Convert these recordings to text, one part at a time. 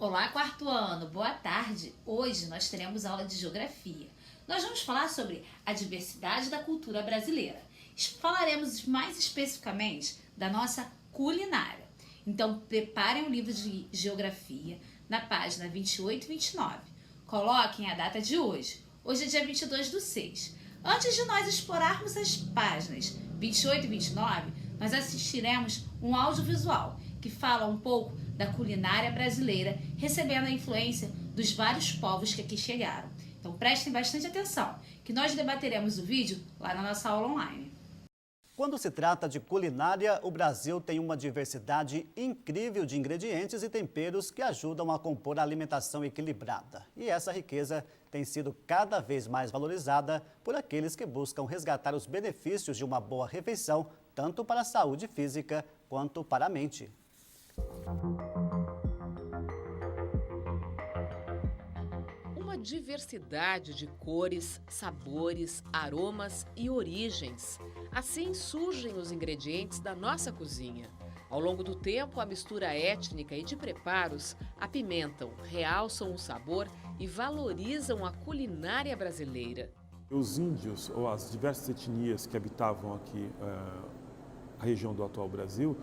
Olá, quarto ano, boa tarde. Hoje nós teremos aula de geografia. Nós vamos falar sobre a diversidade da cultura brasileira. Falaremos mais especificamente da nossa culinária. Então, preparem um livro de geografia na página 28 e 29. Coloquem a data de hoje. Hoje é dia 22/6. Antes de nós explorarmos as páginas 28 e 29, nós assistiremos um audiovisual que fala um pouco da culinária brasileira, recebendo a influência dos vários povos que aqui chegaram. Então prestem bastante atenção, que nós debateremos o vídeo lá na nossa aula online. Quando se trata de culinária, o Brasil tem uma diversidade incrível de ingredientes e temperos que ajudam a compor a alimentação equilibrada. E essa riqueza tem sido cada vez mais valorizada por aqueles que buscam resgatar os benefícios de uma boa refeição, tanto para a saúde física quanto para a mente. Uma diversidade de cores, sabores, aromas e origens. Assim surgem os ingredientes da nossa cozinha. Ao longo do tempo, a mistura étnica e de preparos apimentam, realçam o sabor e valorizam a culinária brasileira. Os índios, ou as diversas etnias que habitavam aqui a região do atual Brasil,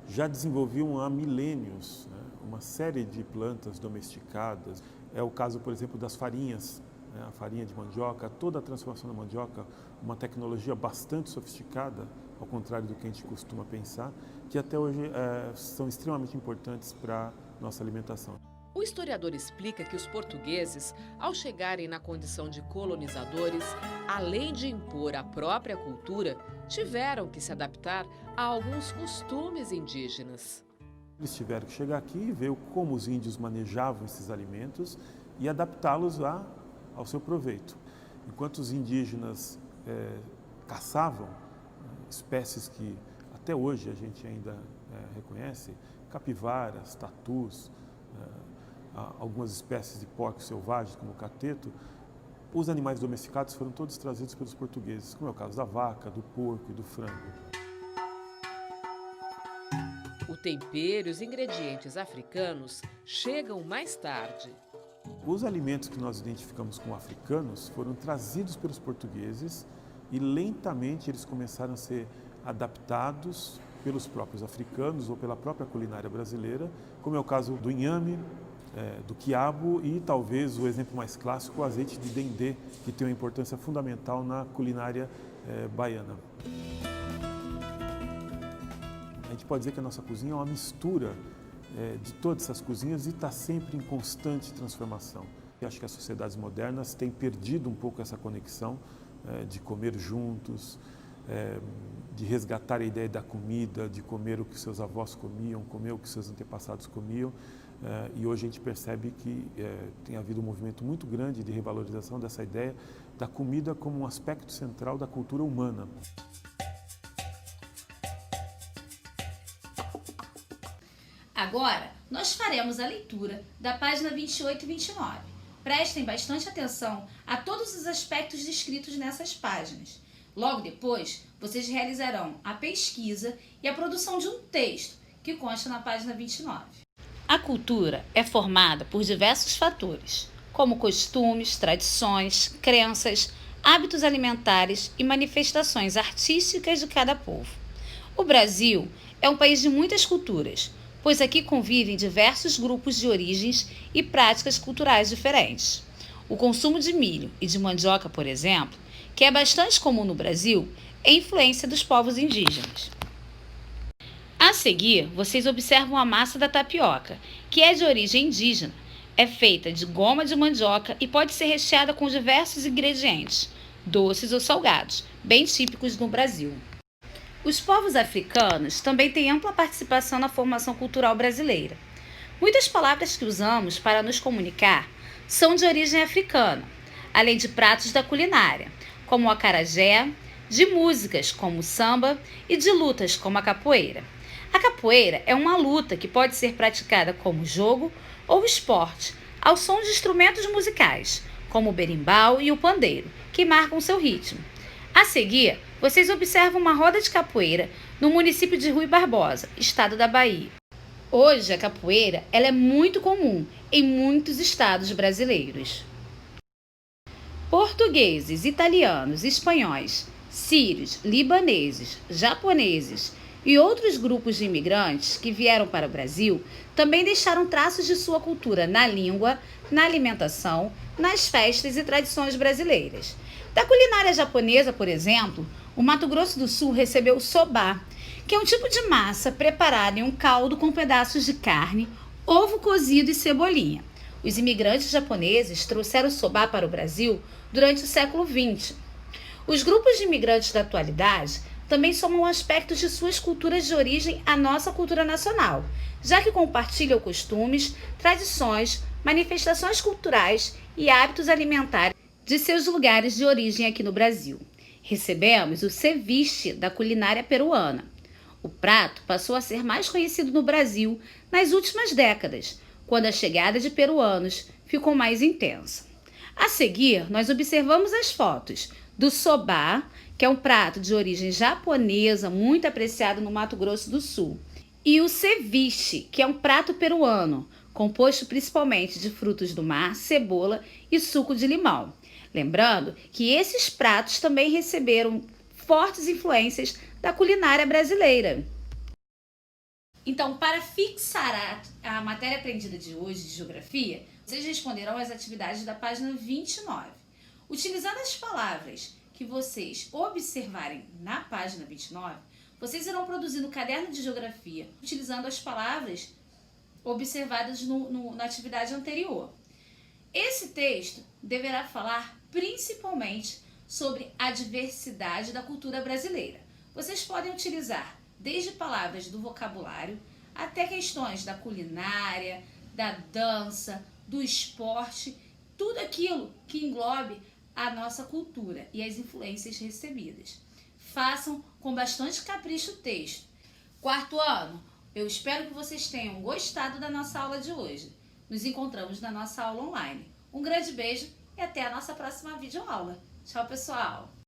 já desenvolviam há milênios, né, uma série de plantas domesticadas. É o caso, por exemplo, das farinhas, né, a farinha de mandioca, toda a transformação da mandioca, uma tecnologia bastante sofisticada, ao contrário do que a gente costuma pensar, que até hoje são extremamente importantes para a nossa alimentação. O historiador explica que os portugueses, ao chegarem na condição de colonizadores, além de impor a própria cultura, tiveram que se adaptar a alguns costumes indígenas. Eles tiveram que chegar aqui e ver como os índios manejavam esses alimentos e adaptá-los ao seu proveito. Enquanto os indígenas caçavam espécies que até hoje a gente ainda reconhece, capivaras, tatus, algumas espécies de porcos selvagens, como o cateto, os animais domesticados foram todos trazidos pelos portugueses, como é o caso da vaca, do porco e do frango. O tempero e os ingredientes africanos chegam mais tarde. Os alimentos que nós identificamos como africanos foram trazidos pelos portugueses e lentamente eles começaram a ser adaptados pelos próprios africanos ou pela própria culinária brasileira, como é o caso do inhame, do quiabo e talvez o exemplo mais clássico, o azeite de dendê, que tem uma importância fundamental na culinária baiana. A gente pode dizer que a nossa cozinha é uma mistura de todas essas cozinhas e está sempre em constante transformação. Eu acho que as sociedades modernas têm perdido um pouco essa conexão de comer juntos, de resgatar a ideia da comida, de comer o que seus avós comiam, comer o que seus antepassados comiam. E hoje a gente percebe que tem havido um movimento muito grande de revalorização dessa ideia da comida como um aspecto central da cultura humana. Agora, nós faremos a leitura da página 28 e 29. Prestem bastante atenção a todos os aspectos descritos nessas páginas. Logo depois, vocês realizarão a pesquisa e a produção de um texto, que consta na página 29. A cultura é formada por diversos fatores, como costumes, tradições, crenças, hábitos alimentares e manifestações artísticas de cada povo. O Brasil é um país de muitas culturas, pois aqui convivem diversos grupos de origens e práticas culturais diferentes. O consumo de milho e de mandioca, por exemplo, que é bastante comum no Brasil, é influência dos povos indígenas. A seguir, vocês observam a massa da tapioca, que é de origem indígena. É feita de goma de mandioca e pode ser recheada com diversos ingredientes, doces ou salgados, bem típicos no Brasil. Os povos africanos também têm ampla participação na formação cultural brasileira. Muitas palavras que usamos para nos comunicar são de origem africana, além de pratos da culinária, como o acarajé, de músicas, como o samba, e de lutas, como a capoeira. A capoeira é uma luta que pode ser praticada como jogo ou esporte, ao som de instrumentos musicais, como o berimbau e o pandeiro, que marcam seu ritmo. A seguir, vocês observam uma roda de capoeira no município de Rui Barbosa, estado da Bahia. Hoje, a capoeira ela é muito comum em muitos estados brasileiros. Portugueses, italianos, espanhóis, sírios, libaneses, japoneses e outros grupos de imigrantes que vieram para o Brasil também deixaram traços de sua cultura na língua, na alimentação, nas festas e tradições brasileiras. Da culinária japonesa, por exemplo, o Mato Grosso do Sul recebeu o soba, que é um tipo de massa preparada em um caldo com pedaços de carne, ovo cozido e cebolinha. Os imigrantes japoneses trouxeram o soba para o Brasil durante o século XX. Os grupos de imigrantes da atualidade também somam aspectos de suas culturas de origem à nossa cultura nacional, já que compartilham costumes, tradições, manifestações culturais e hábitos alimentares de seus lugares de origem aqui no Brasil. Recebemos o ceviche da culinária peruana. O prato passou a ser mais conhecido no Brasil nas últimas décadas, quando a chegada de peruanos ficou mais intensa. A seguir, nós observamos as fotos do soba, que é um prato de origem japonesa muito apreciado no Mato Grosso do Sul, e o ceviche, que é um prato peruano, composto principalmente de frutos do mar, cebola e suco de limão. Lembrando que esses pratos também receberam fortes influências da culinária brasileira. Então, para fixar a matéria aprendida de hoje de geografia, vocês responderão às atividades da página 29. Utilizando as palavras que vocês observarem na página 29, vocês irão produzir no caderno de geografia, utilizando as palavras observadas na atividade anterior. Esse texto deverá falar principalmente sobre a diversidade da cultura brasileira. Vocês podem utilizar desde palavras do vocabulário até questões da culinária, da dança, do esporte, tudo aquilo que englobe a nossa cultura e as influências recebidas. Façam com bastante capricho o texto. Quarto ano, eu espero que vocês tenham gostado da nossa aula de hoje. Nos encontramos na nossa aula online. Um grande beijo e até a nossa próxima videoaula. Tchau, pessoal!